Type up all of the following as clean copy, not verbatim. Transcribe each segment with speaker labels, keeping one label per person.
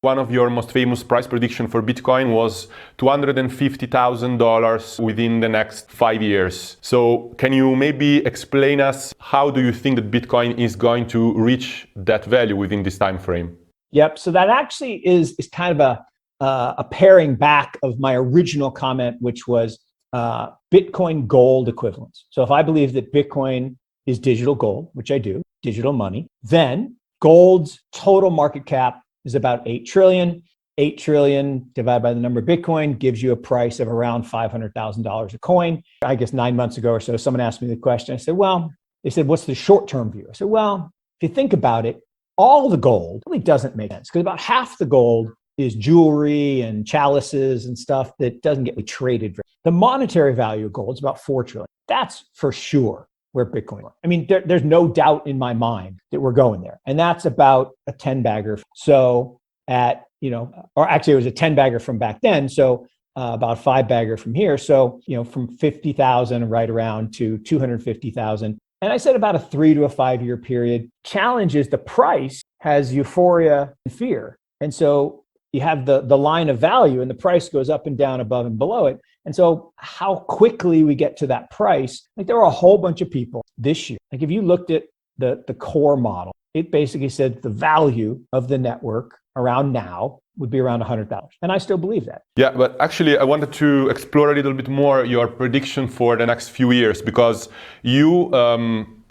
Speaker 1: One of your most famous price prediction for Bitcoin was $250,000 within the next 5 years. So can you maybe explain us how do you think that Bitcoin is going to reach that value within this time frame?
Speaker 2: Yep. So that actually is kind of a paring back of my original comment, which was Bitcoin gold equivalence. So if I believe that Bitcoin is digital gold, which I do, digital money, then gold's total market cap is about 8 trillion. 8 trillion divided by the number of Bitcoin gives you a price of around $500,000 a coin. I guess 9 months ago or so, someone asked me the question. I said, well, they said, what's the short-term view? I said, well, if you think about it, all the gold really doesn't make sense because about half the gold is jewelry and chalices and stuff that doesn't get traded. The monetary value of gold is about 4 trillion. That's for sure where Bitcoin is. I mean, there's no doubt in my mind that we're going there. And that's about a 10 bagger. So or actually it was a 10 bagger from back then. So about 5 bagger from here. So, from 50,000 right around to 250,000. And I said about a 3 to a 5 year period. Challenge is the price has euphoria and fear. And so you have the line of value and the price goes up and down above and below it. And so how quickly we get to that price, there were a whole bunch of people this year. If you looked at the core model, it basically said the value of the network around now would be around $100. And I still believe that.
Speaker 1: Yeah, but actually I wanted to explore a little bit more your prediction for the next few years, because you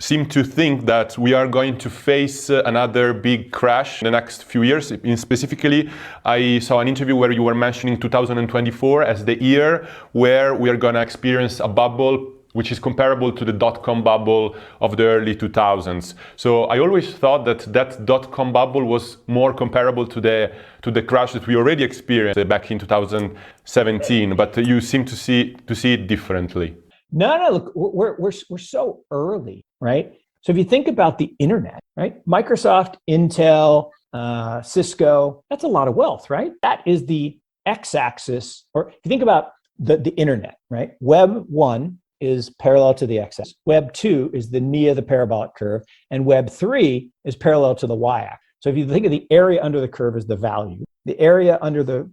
Speaker 1: seem to think that we are going to face another big crash in the next few years. Specifically, I saw an interview where you were mentioning 2024 as the year where we are going to experience a bubble which is comparable to the dot-com bubble of the early 2000s. So I always thought that dot-com bubble was more comparable to the crash that we already experienced back in 2017, but you seem to see it differently.
Speaker 2: No, look, we're so early, right? So if you think about the internet, right? Microsoft, Intel, Cisco, that's a lot of wealth, right? That is the x-axis. Or if you think about the internet, right? Web 1 is parallel to the x-axis. Web 2 is the knee of the parabolic curve, and Web 3 is parallel to the y-axis. So if you think of the area under the curve as the value, the area under the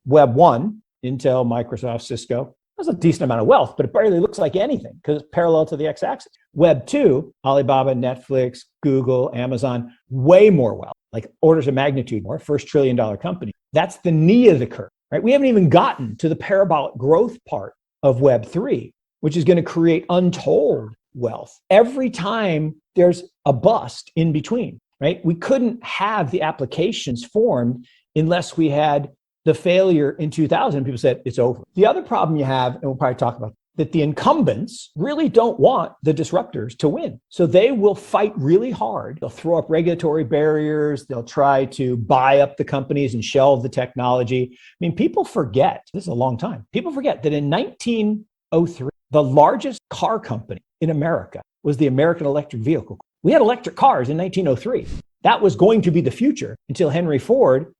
Speaker 2: Web 1, Intel, Microsoft, Cisco, that's a decent amount of wealth, but it barely looks like anything because it's parallel to the x-axis. Web 2, Alibaba, Netflix, Google, Amazon, way more wealth, like orders of magnitude more, first $1 trillion company. That's the knee of the curve, right? We haven't even gotten to the parabolic growth part of Web 3, which is going to create untold wealth. Every time there's a bust in between, right? We couldn't have the applications formed unless we had the failure in 2000. People said it's over. The other problem you have, and we'll probably talk about, that the incumbents really don't want the disruptors to win. So they will fight really hard. They'll throw up regulatory barriers. They'll try to buy up the companies and shelve the technology. I mean, people forget, this is a long time, people forget that in 1903, the largest car company in America was the American Electric Vehicle. We had electric cars in 1903. That was going to be the future until Henry Ford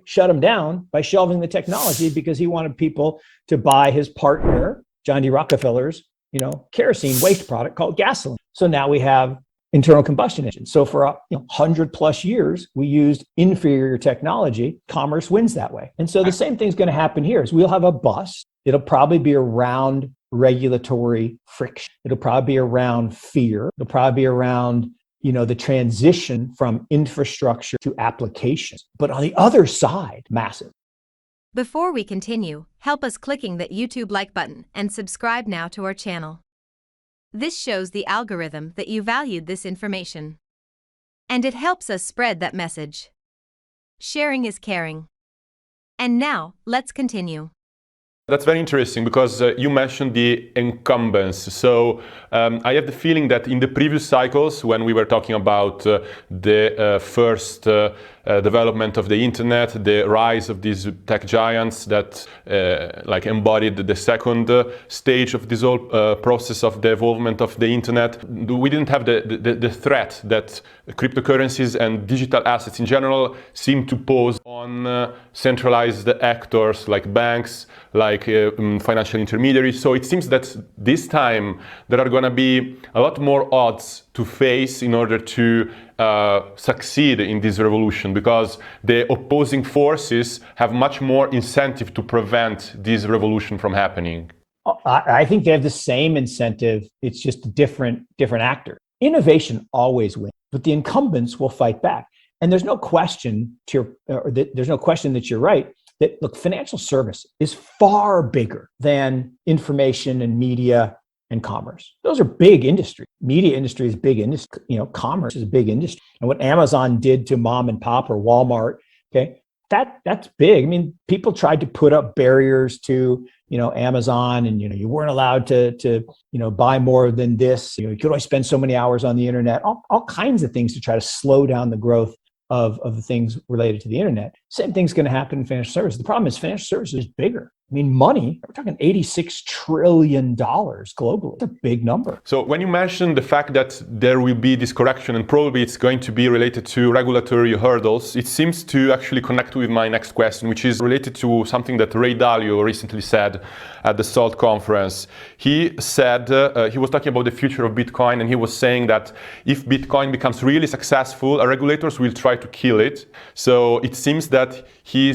Speaker 2: shut him down by shelving the technology because he wanted people to buy his partner, John D. Rockefeller's, kerosene waste product called gasoline. So now we have internal combustion engines. So for 100 plus years, we used inferior technology. Commerce wins that way. And so the same thing's going to happen here is we'll have a bust. It'll probably be around regulatory friction. It'll probably be around fear. It'll probably be around the transition from infrastructure to applications. But on the other side, massive.
Speaker 3: Before we continue, help us clicking that YouTube like button and subscribe now to our channel. This shows the algorithm that you valued this information. And it helps us spread that message. Sharing is caring. And now, let's continue.
Speaker 1: That's very interesting because you mentioned the incumbents. So I have the feeling that in the previous cycles, when we were talking about the first development of the internet, the rise of these tech giants that embodied the second stage of this whole process of the evolvement of the internet, we didn't have the threat that cryptocurrencies and digital assets in general seem to pose on centralized actors like banks, like financial intermediaries. So it seems that this time there are going to be a lot more odds to face in order to succeed in this revolution, because the opposing forces have much more incentive to prevent this revolution from happening?
Speaker 2: I think they have the same incentive. It's just a different actor. Innovation always wins, but the incumbents will fight back. And there's no question there's no question that you're right. That look, financial service is far bigger than information and media and commerce. Those are big industries. Media industry is big industry. Commerce is a big industry. And what Amazon did to mom and pop or Walmart, okay, that's big. I mean, people tried to put up barriers to Amazon, and you weren't allowed to buy more than this. You could only spend so many hours on the internet. All kinds of things to try to slow down the growth of the things related to the internet. Same thing's going to happen in financial services. The problem is financial services is bigger. I mean, money, we're talking $86 trillion globally. It's a big number.
Speaker 1: So when you mentioned the fact that there will be this correction and probably it's going to be related to regulatory hurdles, it seems to actually connect with my next question, which is related to something that Ray Dalio recently said at the SALT conference. He said, he was talking about the future of Bitcoin, and he was saying that if Bitcoin becomes really successful, regulators will try to kill it. So it seems that he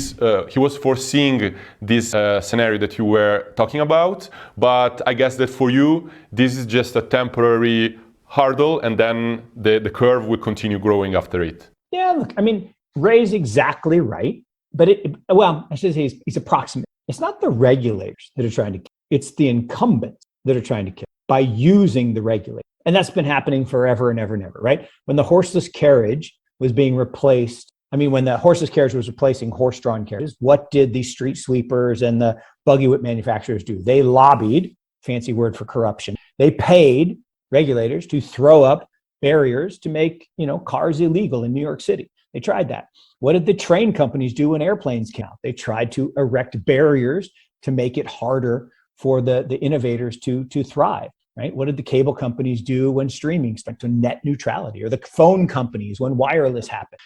Speaker 1: was foreseeing this scenario that you were talking about, but I guess that for you, this is just a temporary hurdle, and then the curve will continue growing after it.
Speaker 2: Yeah, look, I mean, Ray's exactly right, but I should say he's approximate. It's not the regulators that are trying to kill, it's the incumbents that are trying to kill by using the regulator. And that's been happening forever and ever and ever, right? When the horseless carriage was being replaced, when the horseless carriage was replacing horse-drawn carriages, what did the street sweepers and the buggy whip manufacturers do? They lobbied, fancy word for corruption. They paid regulators to throw up barriers to make, cars illegal in New York City. They tried that. What did the train companies do when airplanes came out? They tried to erect barriers to make it harder for the innovators to thrive. Right? What did the cable companies do when streaming started to net neutrality, or the phone companies when wireless happened?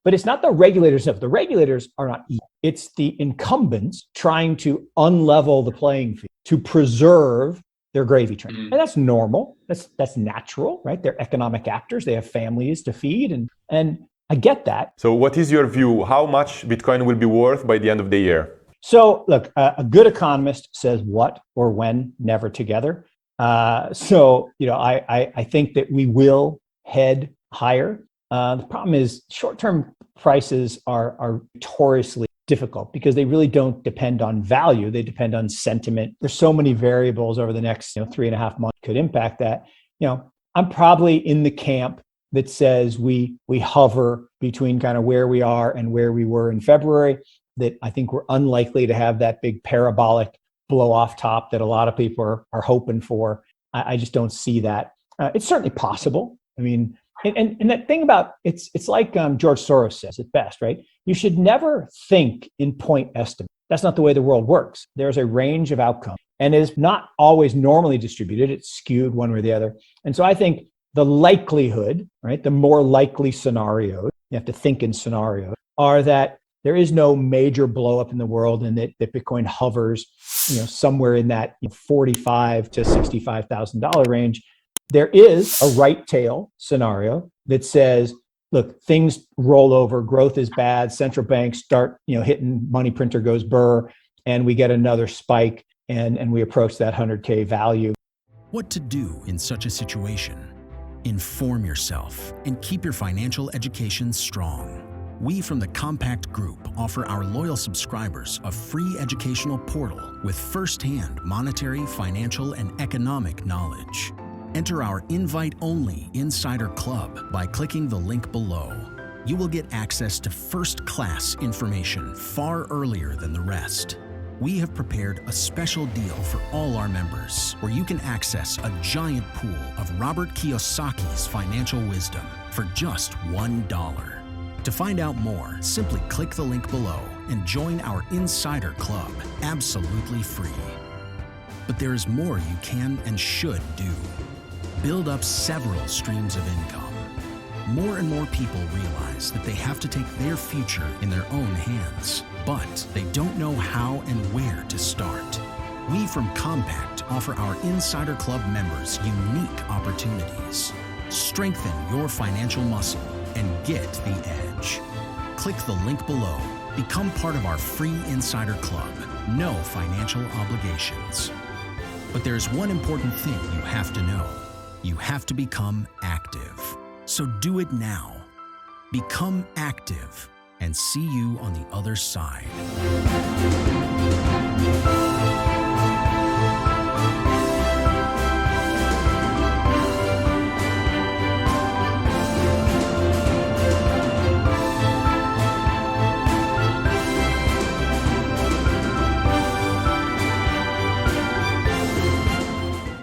Speaker 2: But it's not the regulators. The regulators are not evil. It's the incumbents trying to unlevel the playing field to preserve their gravy train. And that's normal. That's natural, right? They're economic actors. They have families to feed, and I get that.
Speaker 1: So what is your view? How much Bitcoin will be worth by the end of the year?
Speaker 2: So look, a good economist says what or when, never together. I think that we will head higher. The problem is short-term prices are notoriously difficult because they really don't depend on value. They depend on sentiment. There's so many variables over the next 3.5 months could impact that. I'm probably in the camp that says we hover between kind of where we are and where we were in February, that I think we're unlikely to have that big parabolic blow off top that a lot of people are hoping for. I just don't see that. It's certainly possible. And that thing about it's like George Soros says it best, right? You should never think in point estimate. That's not the way the world works. There's a range of outcomes, and it is not always normally distributed. It's skewed one way or the other. And so I think the likelihood, right, the more likely scenarios, you have to think in scenarios, are that there is no major blow up in the world, and that Bitcoin hovers, somewhere in that $45,000 to $65,000 range. There is a right tail scenario that says, look, things roll over, growth is bad, central banks start, hitting money printer goes burr, and we get another spike, and we approach that 100K value.
Speaker 4: What to do in such a situation? Inform yourself and keep your financial education strong. We from the Compact Group offer our loyal subscribers a free educational portal with first-hand monetary, financial, and economic knowledge. Enter our invite-only Insider Club by clicking the link below. You will get access to first-class information far earlier than the rest. We have prepared a special deal for all our members, where you can access a giant pool of Robert Kiyosaki's financial wisdom for just $1. To find out more, simply click the link below and join our Insider Club absolutely free. But there is more you can and should do. Build up several streams of income. More and more people realize that they have to take their future in their own hands, but they don't know how and where to start. We from Compact offer our Insider Club members unique opportunities. Strengthen your financial muscle and get the edge. Click the link below. Become part of our free Insider Club. No financial obligations. But there's one important thing you have to know. You have to become active. So do it now. Become active and see you on the other side.